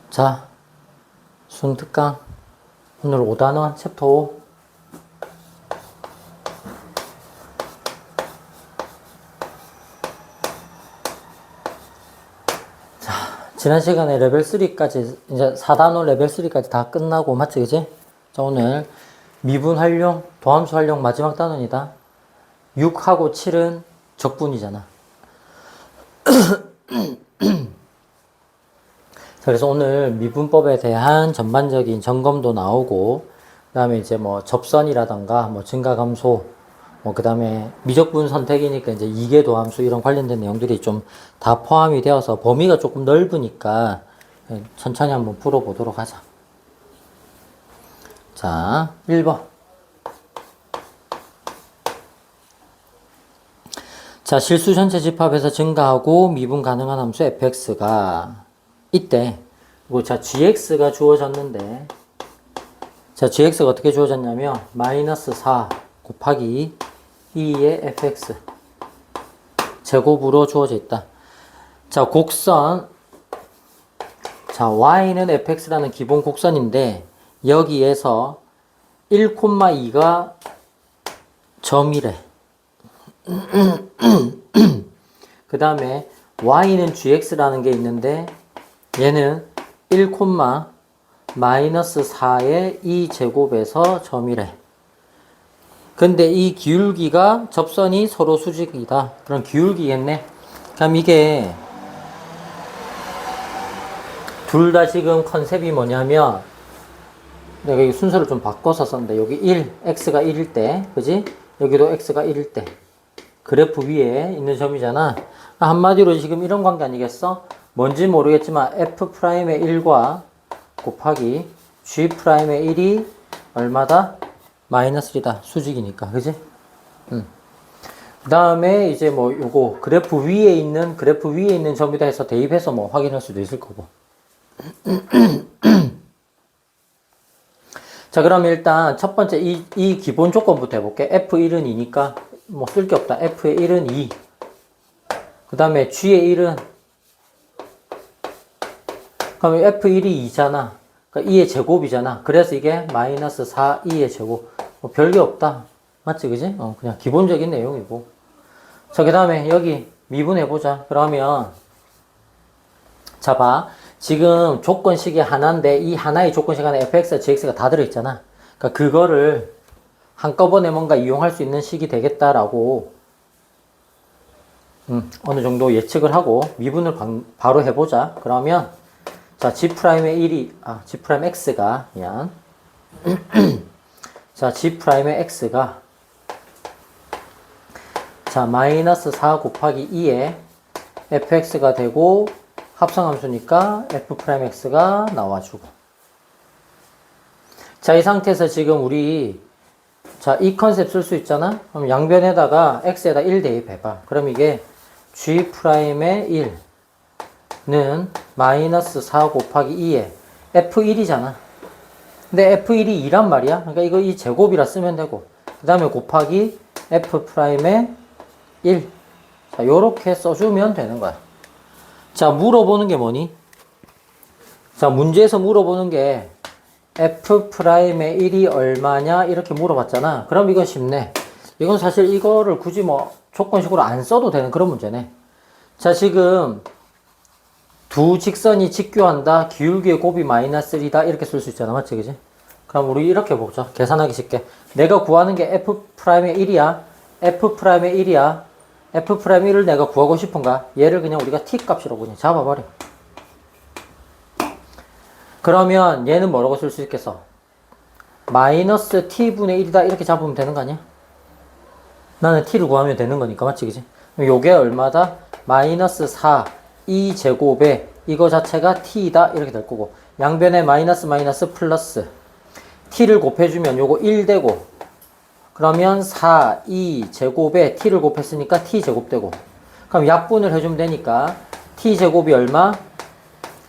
자, 순특강 오늘 5단원 챕터 5. 자, 지난 시간에 레벨 3까지 이제 4단원 레벨 3까지 다 끝나고 맞지 그지? 자, 오늘 미분 활용, 도함수 활용 마지막 단원이다. 6하고 7은 적분이잖아. 그래서 오늘 미분법에 대한 전반적인 점검도 나오고, 그 다음에 이제 뭐 접선이라던가 뭐 증가감소, 그 다음에 미적분 선택이니까 이제 이계도함수 이런 관련된 내용들이 좀 다 포함이 되어서 범위가 조금 넓으니까 천천히 한번 풀어보도록 하자. 자, 1번. 자, 실수 전체 집합에서 증가하고 미분 가능한 함수 fx가 이때, 그리고 자, gx가 주어졌는데, 자, gx가 어떻게 주어졌냐면, 마이너스 4 곱하기 2의 fx 제곱으로 주어져 있다. 자, 곡선, 자, y는 fx라는 기본 곡선인데, 여기에서 1,2가 점이래. 그 다음에 y는 gx라는 게 있는데, 얘는 1, 마이너스 4의 2제곱에서 점이래. 근데 이 기울기가 접선이 서로 수직이다. 그런 기울기겠네. 그럼 이게 둘 다 지금 컨셉이 뭐냐면, 내가 이 순서를 좀 바꿔서 썼는데, 여기 1, x가 1일 때, 그지? 여기도 x가 1일 때. 그래프 위에 있는 점이잖아. 한마디로 지금 이런 관계 아니겠어? 뭔지 모르겠지만 f'의 1과 곱하기 g'의 1이 얼마다? 마이너스 1이다. 수직이니까. 그지? 그 다음에 이제 뭐 요거 그래프 위에 있는 점이다 해서 대입해서 뭐 확인할 수도 있을 거고. 자, 그럼 일단 첫 번째 이 기본 조건부터 해볼게. f1은 2니까 뭐 쓸 게 없다. f의 1은 2. 그 다음에 g의 1은, 그럼 f1이 2잖아. 그러니까 2의 제곱이잖아. 그래서 이게 마이너스 4, 2의 제곱. 뭐 별게 없다. 맞지, 그지? 그냥 기본적인 내용이고. 자, 그 다음에 여기 미분해보자. 그러면, 자, 봐. 지금 조건식이 하나인데, 이 하나의 조건식 안에 fx와 gx가 다 들어있잖아. 그러니까 그거를 한꺼번에 뭔가 이용할 수 있는 식이 되겠다라고, 어느 정도 예측을 하고 미분을 바로 해보자. 그러면, 자, g'의 1이, g'x가, 미안. 자, g'의 x가, 자, 마이너스 4 곱하기 2에 fx가 되고, 합성함수니까 f'x가 나와주고. 자, 이 상태에서 지금 우리, 자, 이 컨셉 쓸 수 있잖아? 그럼 양변에다가 x에다 1 대입해봐. 그럼 이게 g'의 1는 마이너스 4 곱하기 2에 f1이잖아. 근데 f1이 2란 말이야. 그러니까 이거 이 제곱이라 쓰면 되고. 그 다음에 곱하기 f'의 1. 자, 요렇게 써주면 되는 거야. 자, 물어보는 게 뭐니? 자, 문제에서 물어보는 게 f'의 1이 얼마냐? 이렇게 물어봤잖아. 그럼 이건 쉽네. 이건 사실 이거를 굳이 뭐 조건식으로 안 써도 되는 그런 문제네. 자, 지금 두 직선이 직교한다. 기울기의 곱이 마이너스 1이다. 이렇게 쓸 수 있잖아. 맞지? 그지? 그럼 우리 이렇게 보자. 계산하기 쉽게. 내가 구하는 게 f'의 1이야. f'의 1이야. f'의 1을 내가 구하고 싶은가? 얘를 그냥 우리가 t 값이라고 그냥 잡아버려. 그러면 얘는 뭐라고 쓸 수 있겠어? 마이너스 t분의 1이다. 이렇게 잡으면 되는 거 아니야? 나는 t를 구하면 되는 거니까. 맞지? 그지? 요게 얼마다? 마이너스 4, 2제곱에 이거 자체가 t이다. 이렇게 될 거고. 양변에 마이너스 플러스. t를 곱해주면 요거 1 되고. 그러면 4, 2제곱에 t를 곱했으니까 t제곱 되고. 그럼 약분을 해주면 되니까 t제곱이 얼마?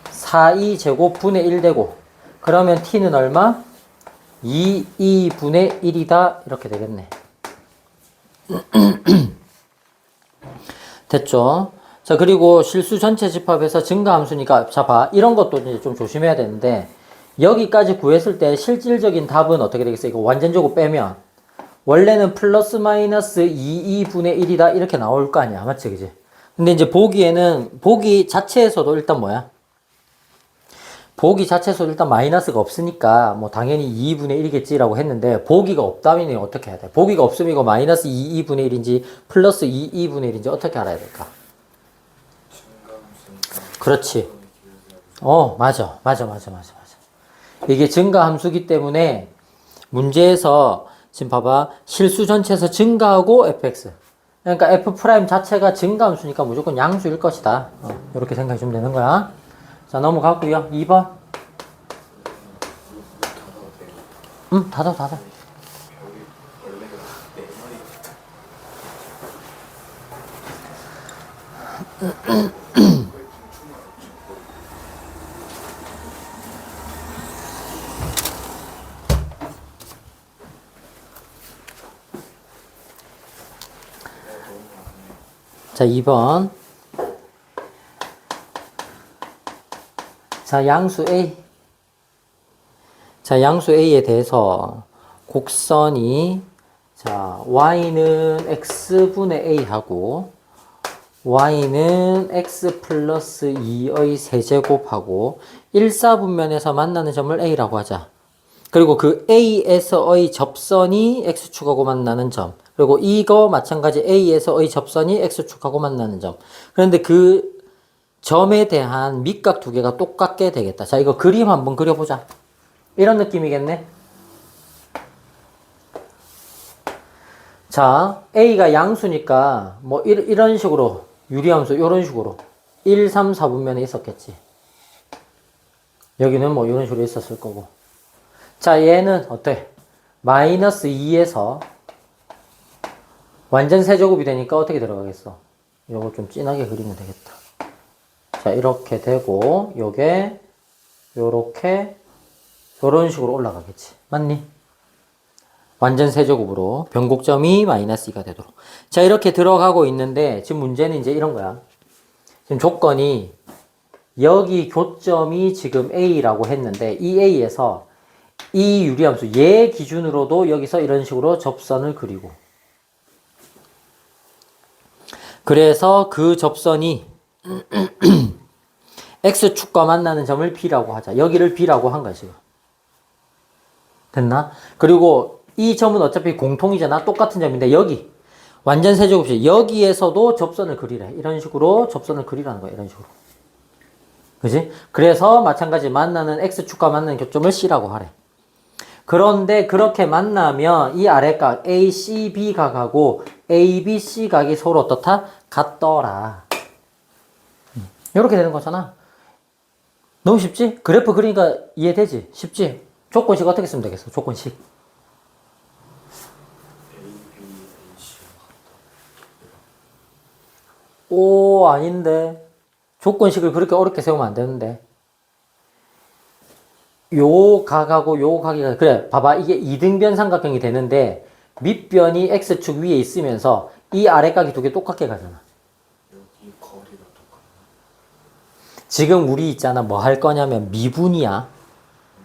4, 2제곱 분의 1 되고. 그러면 t는 얼마? 2분의 1이다. 이렇게 되겠네. 됐죠? 자, 그리고 실수 전체 집합에서 증가함수니까, 자, 봐. 이런 것도 이제 좀 조심해야 되는데, 여기까지 구했을 때 실질적인 답은 어떻게 되겠어? 이거 완전적으로 빼면, 원래는 플러스 마이너스 2분의 1이다. 이렇게 나올 거 아니야. 맞지? 그지? 근데 이제 보기에는, 보기 자체에서도 일단 뭐야? 보기 자체에서도 일단 마이너스가 없으니까, 뭐, 당연히 2분의 1이겠지라고 했는데, 보기가 없다면 어떻게 해야 돼? 보기가 없으면 이거 마이너스 2분의 1인지, 플러스 2분의 1인지 어떻게 알아야 될까? 그렇지. 맞아. 이게 증가함수기 때문에 문제에서 지금 봐봐. 실수 전체에서 증가하고 fx. 그러니까 f 프라임 자체가 증가함수니까 무조건 양수일 것이다. 이렇게 생각해 주면 되는 거야. 자, 넘어가고요. 2번. 닫아. 자, 2번. 자, 양수 A. 자, 양수 A에 대해서 곡선이, 자, y는 x분의 a 하고, y는 x 플러스 2의 세제곱하고, 1사분면에서 만나는 점을 a라고 하자. 그리고 그 a에서의 접선이 x축하고 만나는 점. 그리고 이거 마찬가지 a에서의 접선이 x축하고 만나는 점. 그런데 그 점에 대한 밑각 두 개가 똑같게 되겠다. 자, 이거 그림 한번 그려보자. 이런 느낌이겠네. 자, a가 양수니까 뭐 이런 식으로 유리함수 이런 식으로 1, 3, 4분면에 있었겠지. 여기는 뭐 이런 식으로 있었을 거고. 자, 얘는 어때? 마이너스 2에서 완전 세제곱이 되니까 어떻게 들어가겠어? 요거 좀 진하게 그리면 되겠다. 자, 이렇게 되고 요게 요렇게 요런 식으로 올라가겠지. 맞니? 완전 세제곱으로 변곡점이 마이너스 2가 되도록. 자, 이렇게 들어가고 있는데 지금 문제는 이제 이런 거야. 지금 조건이 여기 교점이 지금 A라고 했는데 이 A에서 이 유리함수 얘 기준으로도 여기서 이런 식으로 접선을 그리고, 그래서 그 접선이 X축과 만나는 점을 B라고 하자. 여기를 B라고 한 거야, 지금. 됐나? 그리고 이 점은 어차피 공통이잖아. 똑같은 점인데 여기 완전 세제곱식 여기에서도 접선을 그리래. 이런 식으로 접선을 그리라는 거야. 이런 식으로. 그지? 그래서 마찬가지 만나는 X축과 만나는 교점을 C라고 하래. 그런데 그렇게 만나면 이 아래각 ACB 각하고 ABC 각이 서로 어떻다? 같더라. 이렇게 되는 거잖아. 너무 쉽지? 그래프 그리니까 이해되지? 쉽지? 조건식 어떻게 쓰면 되겠어? 조건식. 오, 아닌데. 조건식을 그렇게 어렵게 세우면 안 되는데. 요 각하고 요 각이, 그래, 봐봐. 이게 이등변 삼각형이 되는데, 밑변이 X축 위에 있으면서, 이 아래각이 두 개 똑같게 가잖아. 여기 거리가 똑같나? 지금 우리 있잖아. 뭐 할 거냐면, 미분이야.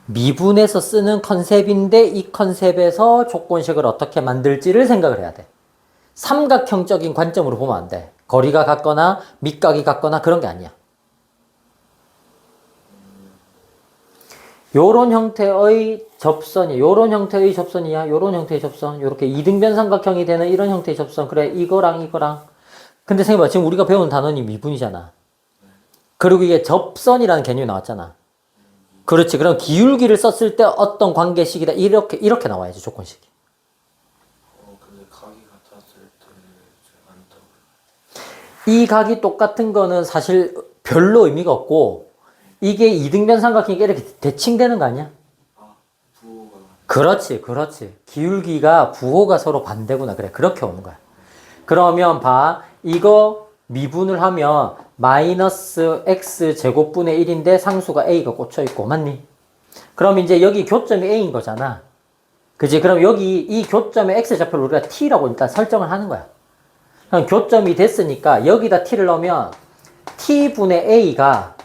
미분에서 쓰는 컨셉인데, 이 컨셉에서 조건식을 어떻게 만들지를 생각을 해야 돼. 삼각형적인 관점으로 보면 안 돼. 거리가 같거나, 밑각이 같거나, 그런 게 아니야. 요런 형태의 접선이, 요런 형태의 접선이야. 요런 형태의 접선. 요렇게 이등변 삼각형이 되는 이런 형태의 접선. 그래, 이거랑. 근데 생각해봐. 지금 우리가 배운 단원이 미분이잖아. 그리고 이게 접선이라는 개념이 나왔잖아. 그렇지. 그럼 기울기를 썼을 때 어떤 관계식이다. 이렇게 나와야지, 조건식이. 근데 각이 같았을 때 안 떠올라. 이 각이 똑같은 거는 사실 별로 의미가 없고, 이게 이등변 삼각형이 이렇게 대칭되는 거 아니야? 부호가. 그렇지. 기울기가 부호가 서로 반대구나. 그래, 그렇게 오는 거야. 그러면 봐. 이거 미분을 하면 마이너스 x 제곱분의 1인데 상수가 a가 꽂혀있고, 맞니? 그럼 이제 여기 교점이 a인 거잖아. 그지? 그럼 여기 이 교점의 x좌표를 우리가 t라고 일단 설정을 하는 거야. 그럼 교점이 됐으니까 여기다 t를 넣으면 t분의 a가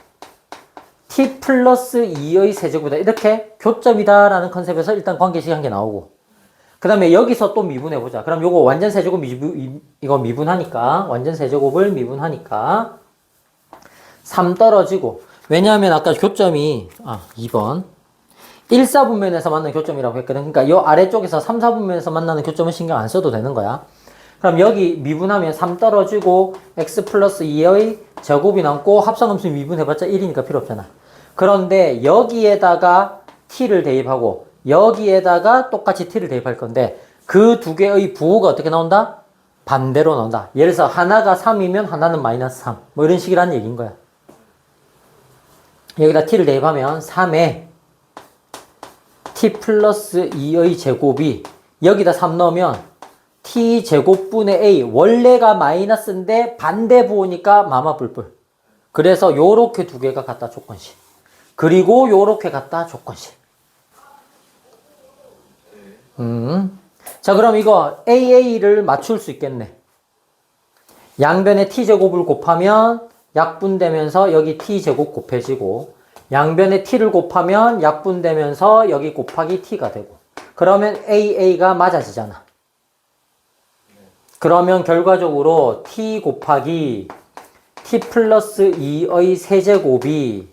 t 플러스 2의 세제곱이다. 이렇게 교점이다라는 컨셉에서 일단 관계식 한 개 나오고, 그 다음에 여기서 또 미분해보자. 그럼 요거 완전 세제곱 이거 미분하니까, 완전 세제곱을 미분하니까 3 떨어지고, 왜냐하면 아까 교점이 2번 1, 4분면에서 만나는 교점이라고 했거든. 그러니까 요 아래쪽에서 3, 4분면에서 만나는 교점은 신경 안 써도 되는 거야. 그럼 여기 미분하면 3 떨어지고 x 플러스 2의 제곱이 남고 합성함수 미분해봤자 1이니까 필요 없잖아. 그런데 여기에다가 t를 대입하고 여기에다가 똑같이 t를 대입할 건데 그 두 개의 부호가 어떻게 나온다? 반대로 나온다. 예를 들어서 하나가 3이면 하나는 마이너스 3. 뭐 이런 식이라는 얘기인 거야. 여기다 t를 대입하면 3에 t 플러스 2의 제곱이 여기다 3 넣으면 t 제곱분의 a 원래가 마이너스인데 반대 부호니까 마마 뿔뿔. 그래서 요렇게 두 개가 같다 조건식. 그리고 요렇게 같다 조건식. 자 그럼 이거 AA를 맞출 수 있겠네. 양변에 t제곱을 곱하면 약분되면서 여기 t제곱 곱해지고 양변에 t를 곱하면 약분되면서 여기 곱하기 t가 되고 그러면 AA가 맞아지잖아. 그러면 결과적으로 t 곱하기 t 플러스 2의 세제곱이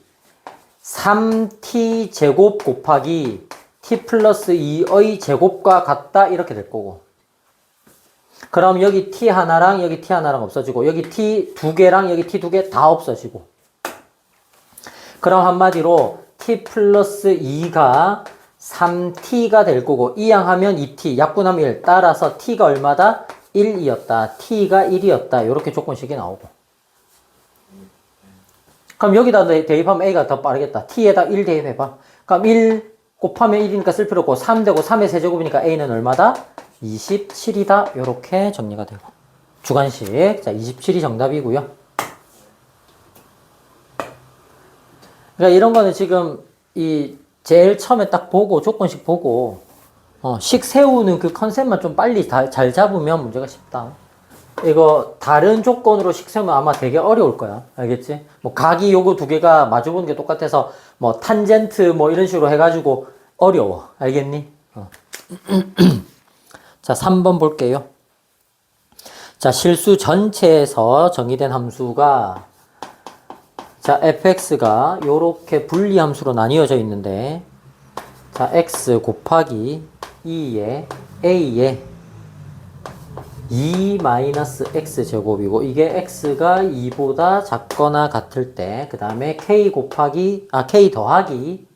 3t 제곱 곱하기 t 플러스 2의 제곱과 같다 이렇게 될 거고, 그럼 여기 t 하나랑 여기 t 하나랑 없어지고 여기 t 두 개랑 여기 t 두 개 다 없어지고, 그럼 한마디로 t 플러스 2가 3t가 될 거고 이 양하면 2t 약분하면 1 따라서 t가 얼마다? 1이었다. t가 1이었다. 이렇게 조건식이 나오고, 그럼 여기다 대입하면 a가 더 빠르겠다. t에다 1 대입해봐. 그럼 1 곱하면 1이니까 쓸 필요 없고 3 되고 3의 세제곱이니까 a는 얼마다? 27이다. 이렇게 정리가 되고, 주관식. 자, 27이 정답이고요. 그러니까 이런 거는 지금 이 제일 처음에 딱 보고 조건식 보고 식 세우는 그 컨셉만 좀 빨리 잘 잡으면 문제가 쉽다. 이거 다른 조건으로 식 세우면 아마 되게 어려울 거야. 알겠지? 뭐 각이 요거 두 개가 마주보는 게 똑같아서 뭐 탄젠트 뭐 이런 식으로 해가지고 어려워. 알겠니? 자, 3번 볼게요. 자, 실수 전체에서 정의된 함수가 자, fx가 요렇게 분리함수로 나뉘어져 있는데 자, x 곱하기 2에 a에 2-x제곱이고 이게 x가 2보다 작거나 같을 때 그 다음에 k 더하기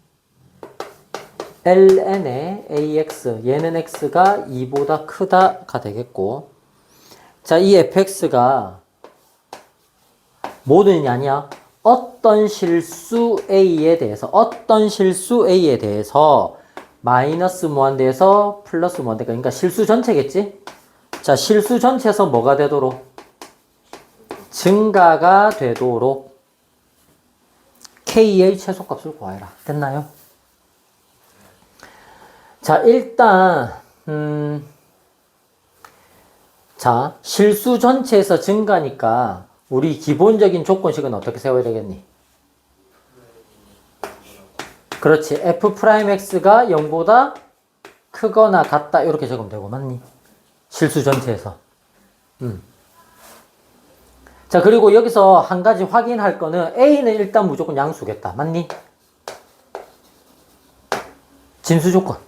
ln의 ax 얘는 x가 2보다 크다가 되겠고, 자, 이 fx가 뭐든지 아니야. 어떤 실수 a에 대해서 마이너스 무한대에서 플러스 무한대, 그러니까 실수 전체겠지? 자, 실수 전체에서 뭐가 되도록? 증가가 되도록 k의 최소값을 구하라. 됐나요? 자, 일단 자, 실수 전체에서 증가니까 우리 기본적인 조건식은 어떻게 세워야 되겠니? 그렇지. f'x가 0보다 크거나 같다 이렇게 적으면 되고, 맞니? 실수 전체에서. 자, 그리고 여기서 한 가지 확인할 거는 a는 일단 무조건 양수겠다. 맞니? 진수 조건.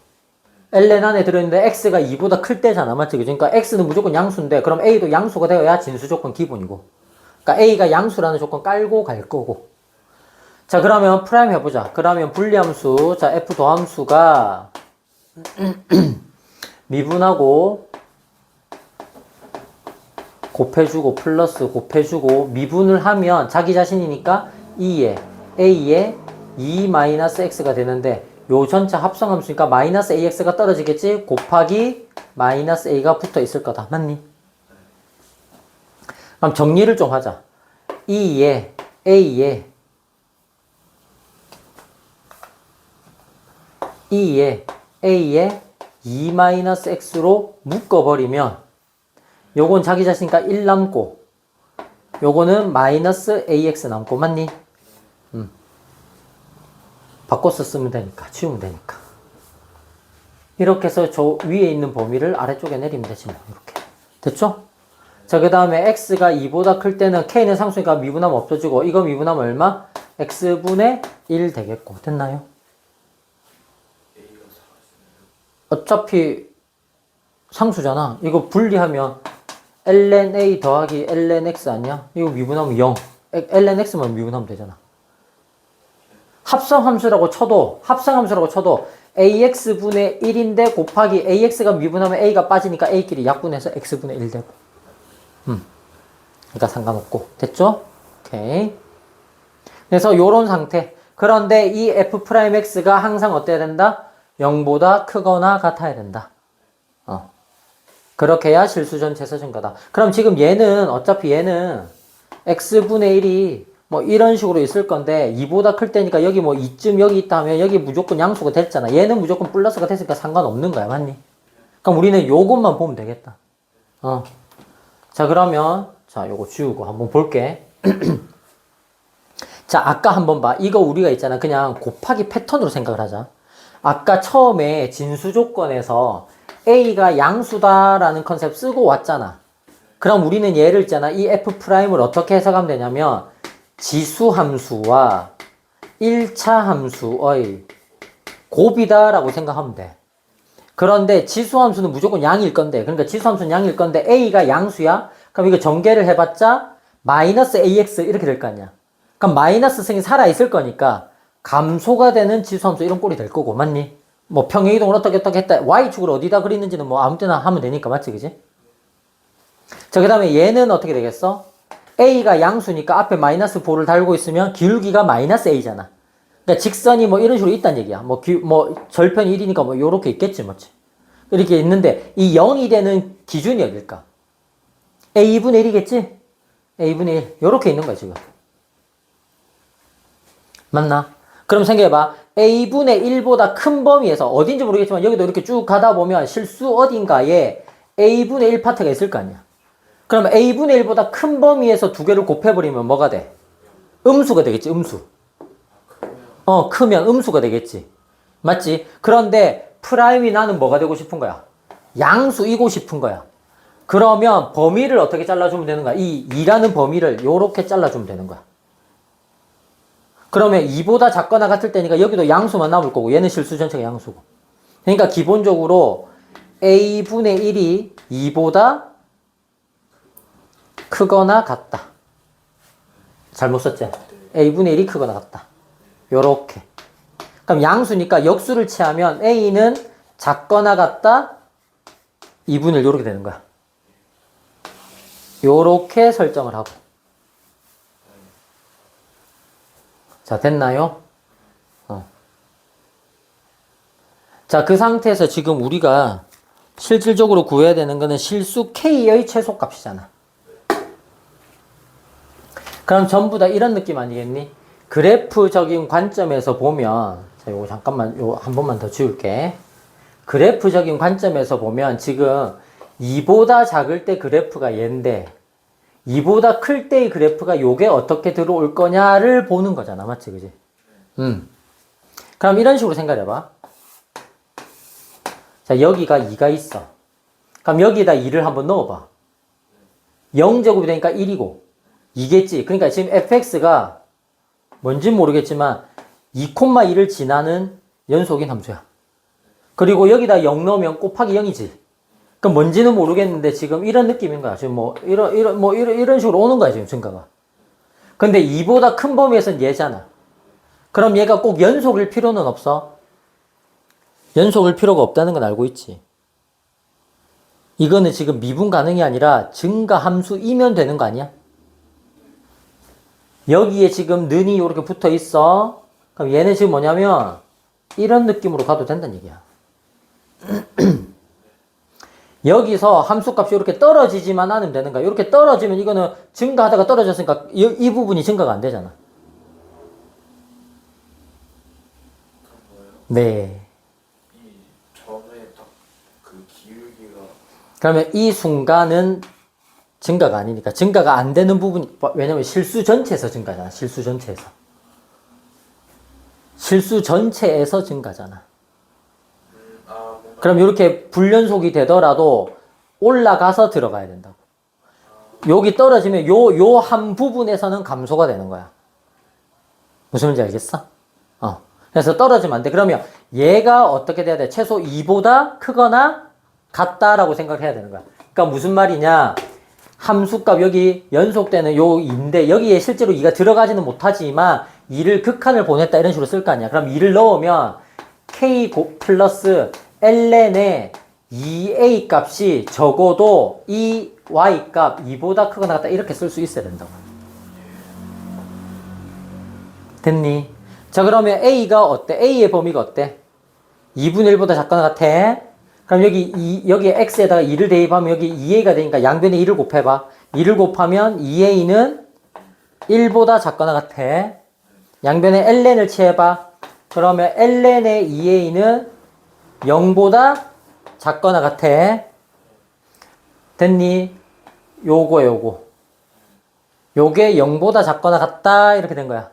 ln 안에 들어있는데 x가 2보다 클 때잖아. 맞지? 그러니까 x는 무조건 양수인데 그럼 a도 양수가 되어야 진수 조건 기본이고. 그러니까 a가 양수라는 조건 깔고 갈 거고. 자, 그러면 프라임 해보자. 그러면 분리함수, 자, f 도함수가 미분하고 곱해주고 플러스 곱해주고 미분을 하면 자기 자신이니까 2에 a에 2-x가 되는데 요 전체 합성함수니까 마이너스 ax가 떨어지겠지? 곱하기 마이너스 a가 붙어 있을 거다. 맞니? 그럼 정리를 좀 하자. 2에 a에 2-x로 묶어버리면 요건 자기 자신이니까 1 남고 요거는 마이너스 ax 남고 맞니? 바꿔서 쓰면 되니까 치우면 되니까 이렇게 해서 저 위에 있는 범위를 아래쪽에 내리면 되지 뭐 이렇게 됐죠? 자 그 다음에 x가 2보다 클 때는 k는 상수니까 미분하면 없어지고 이거 미분하면 얼마? x분의 1 되겠고 됐나요? A가 사라지네요. 어차피 상수잖아. 이거 분리하면 ln a 더하기 ln x 아니야? 이거 미분하면 0. ln x만 미분하면 되잖아. 합성함수라고 쳐도 ax분의 1인데 곱하기 ax가 미분하면 a가 빠지니까 a끼리 약분해서 x분의 1 되고. 그러니까 상관없고. 됐죠? 오케이. 그래서 요런 상태. 그런데 이 f'x가 항상 어때야 된다? 0보다 크거나 같아야 된다. 그렇게 해야 실수 전체에서 증가다. 그럼 지금 얘는 어차피 얘는 x분의 1이 뭐 이런 식으로 있을 건데 2보다 클 때니까 여기 뭐 2쯤 여기 있다 하면 여기 무조건 양수가 됐잖아. 얘는 무조건 플러스가 됐으니까 상관없는 거야. 맞니? 그럼 우리는 요것만 보면 되겠다. 자 그러면 자 요거 지우고 한번 볼게. 자 아까 한번 봐. 이거 우리가 있잖아. 그냥 곱하기 패턴으로 생각을 하자. 아까 처음에 진수 조건에서 A가 양수다라는 컨셉 쓰고 왔잖아. 그럼 우리는 얘를 있잖아. 이 F'을 어떻게 해석하면 되냐면 지수함수와 1차 함수의 곱이다라고 생각하면 돼. 그런데 지수함수는 무조건 양일 건데 그러니까 지수함수는 양일 건데 A가 양수야? 그럼 이거 전개를 해봤자 마이너스 AX 이렇게 될 거 아니야. 그럼 마이너스 승이 살아있을 거니까 감소가 되는 지수함수 이런 꼴이 될 거고 맞니? 뭐 평행이동을 어떻게 했다 y축을 어디다 그리는지는 뭐 아무 때나 하면 되니까 맞지 그지? 자 그 다음에 얘는 어떻게 되겠어? a가 양수니까 앞에 마이너스 4를 달고 있으면 기울기가 마이너스 a잖아. 그러니까 직선이 뭐 이런 식으로 있다는 얘기야. 뭐 절편이 1이니까 뭐 요렇게 있겠지 뭐지. 이렇게 있는데 이 0이 되는 기준이 어딜까? a분의 1이겠지? a분의 1 요렇게 있는 거야 지금. 맞나? 그럼 생각해봐. a분의 1보다 큰 범위에서 어딘지 모르겠지만 여기도 이렇게 쭉 가다 보면 실수 어딘가에 a분의 1 파트가 있을 거 아니야. 그럼 a분의 1보다 큰 범위에서 두 개를 곱해버리면 뭐가 돼? 음수가 되겠지, 음수. 크면 음수가 되겠지. 맞지? 그런데 프라임이 나는 뭐가 되고 싶은 거야? 양수이고 싶은 거야. 그러면 범위를 어떻게 잘라주면 되는 거야? 이 2라는 범위를 요렇게 잘라주면 되는 거야. 그러면 2보다 작거나 같을 때니까 여기도 양수만 남을 거고 얘는 실수 전체가 양수고. 그러니까 기본적으로 a분의 1이 2보다 크거나 같다. 잘못 썼지? a분의 1이 크거나 같다. 요렇게. 그럼 양수니까 역수를 취하면 a는 작거나 같다 2분의 1 요렇게 되는 거야. 요렇게 설정을 하고. 자, 됐나요? 자, 그 상태에서 지금 우리가 실질적으로 구해야 되는 거는 실수 K의 최소값이잖아. 그럼 전부 다 이런 느낌 아니겠니? 그래프적인 관점에서 보면, 자, 요거 잠깐만, 요 한 번만 더 지울게. 그래프적인 관점에서 보면 지금 2보다 작을 때 그래프가 얘인데, 2보다 클 때의 그래프가 요게 어떻게 들어올 거냐를 보는 거잖아. 맞지? 그지? 그럼 이런 식으로 생각해봐. 자, 여기가 2가 있어. 그럼 여기다 2를 한번 넣어봐. 0제곱이 되니까 1이고, 2겠지? 그러니까 지금 fx가 뭔진 모르겠지만, 2,2를 지나는 연속인 함수야. 그리고 여기다 0 넣으면 곱하기 0이지. 그럼 뭔지는 모르겠는데 지금 이런 느낌인 거야. 지금 이런 식으로 오는 거야, 지금 증가가. 근데 2보다 큰 범위에서는 얘잖아. 그럼 얘가 꼭 연속일 필요는 없어. 연속일 필요가 없다는 건 알고 있지. 이거는 지금 미분 가능이 아니라 증가 함수이면 되는 거 아니야? 여기에 지금 는이 이렇게 붙어 있어. 그럼 얘는 지금 뭐냐면 이런 느낌으로 가도 된다는 얘기야. 여기서 함수값이 이렇게 떨어지지만 않으면 되는 거야. 이렇게 떨어지면 이거는 증가하다가 떨어졌으니까 이 부분이 증가가 안 되잖아. 네. 이 점에 딱 그 기울기가 그러면 이 순간은 증가가 아니니까. 증가가 안 되는 부분이, 왜냐면 실수 전체에서 증가잖아. 실수 전체에서. 실수 전체에서 증가잖아. 뭔가 그럼 이렇게 불연속이 되더라도 올라가서 들어가야 된다고. 여기 떨어지면 요 한 부분에서는 감소가 되는 거야. 무슨 말인지 알겠어? 그래서 떨어지면 안 돼. 그러면 얘가 어떻게 돼야 돼? 최소 2보다 크거나 같다라고 생각해야 되는 거야. 그러니까 무슨 말이냐? 함수값 여기 연속되는 요 2인데 여기에 실제로 2가 들어가지는 못하지만 2를 극한을 보냈다 이런 식으로 쓸 거 아니야. 그럼 2를 넣으면 k 플러스 ln의 2a 값이 적어도 이 y 값 2보다 크거나 같다 이렇게 쓸 수 있어야 된다고. 됐니? 자 그러면 a가 어때? a의 범위가 어때? 2분의 1보다 작거나 같아? 그럼 여기에 x에다가 2를 대입하면 여기 2a가 되니까 양변에 2를 곱해봐. 2를 곱하면 2a는 1보다 작거나 같아. 양변에 ln을 취해봐. 그러면 ln의 2a는 0보다 작거나 같아. 됐니? 요거. 요게 0보다 작거나 같다. 이렇게 된 거야.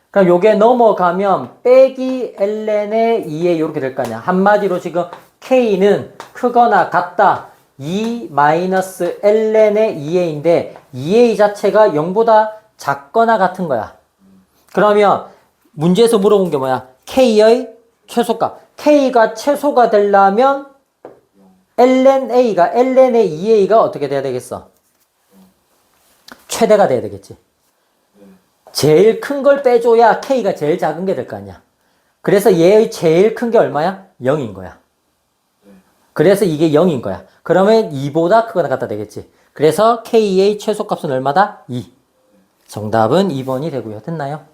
그럼 요게 넘어가면 빼기 ln의 2a 이렇게 될 거 아니야. 한마디로 지금 k는 크거나 같다. 2 마이너스 ln의 2a인데 2a 자체가 0보다 작거나 같은 거야. 그러면 문제에서 물어본 게 뭐야? k의 최소값. k가 최소가 되려면 ln의 2a가 어떻게 돼야 되겠어? 최대가 돼야 되겠지. 제일 큰 걸 빼줘야 k가 제일 작은 게 될 거 아니야. 그래서 얘의 제일 큰 게 얼마야? 0인 거야. 그래서 이게 0인 거야. 그러면 2보다 크거나 같다 되겠지. 그래서 k의 최소값은 얼마다? 2. 정답은 2번이 되고요. 됐나요?